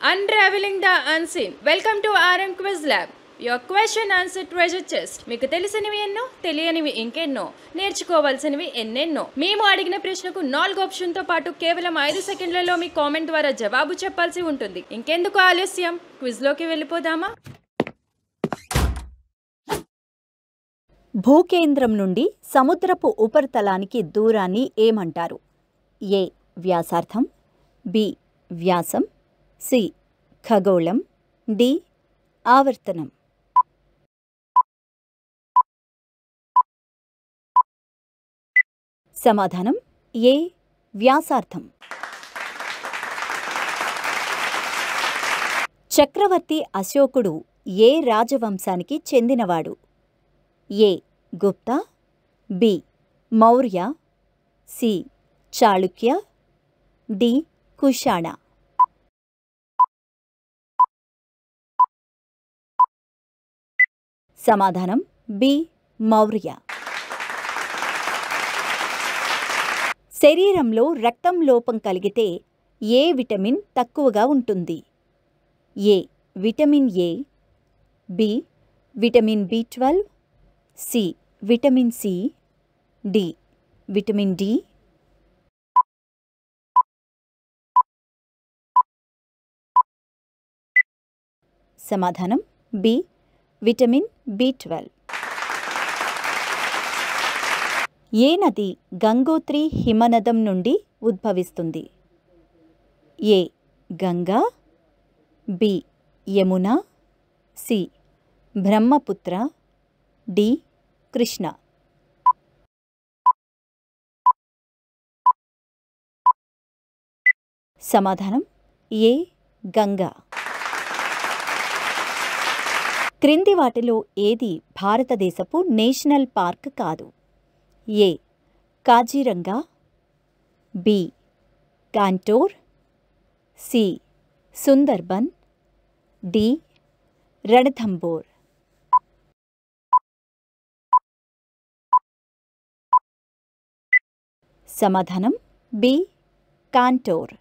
Unraveling the unseen. Welcome to RM Quiz Lab. Your question answer treasure chest. మీకు తెలిసినవి ఎన్నో, తెలియనివి ఇంకెన్నో, నేర్చుకోవాల్సినవి ఎన్నెన్నో. మేము అడిగిన ప్రశ్నకు 4 ఆప్షన్తో పాటు కేవలం 5 సెకండ్లలో మీ కామెంట్ ద్వారా జవాబు చెప్పాల్సి ఉంటుంది. ఇంకెందుకు ఆలస్యం? క్విజ్లోకి వెళ్ళిపోదామా? భూకేంద్రం నుండి సముద్రపు ఉపరితలానికి దూరాన్ని ఏమంటారు? ఏ వ్యాసార్థం, బి వ్యాసం, సి ఖగోళం, డి ఆవర్తనం. సమాధానం ఏ వ్యాసార్థం. చక్రవర్తి అశోకుడు ఏ రాజవంశానికి చెందినవాడు? A Gupta, B Maurya, C Chalukya, D Kushana. సమాధానం బి మౌర్య. శరీరంలో రక్తం లోపం కలిగితే ఏ విటమిన్ తక్కువగా ఉంటుంది? A vitamin A, B vitamin బి12, C vitamin C, D vitamin D. సమాధానం బి విటమిన్ బి12. ఏ నది గంగోత్రి హిమనదం నుండి ఉద్భవిస్తుంది? A Ganga, B Yamuna, C Brahmaputra, D Krishna. సమాధానం ఏ గంగా. క్రింది వాటిలో ఏది భారతదేశపు నేషనల్ పార్క్ కాదు? ఏ కాజీరంగా, బి కాంటోర్, సి సుందర్బన్, డి రణథంబోర్. సమాధానం బి కాంటోర్.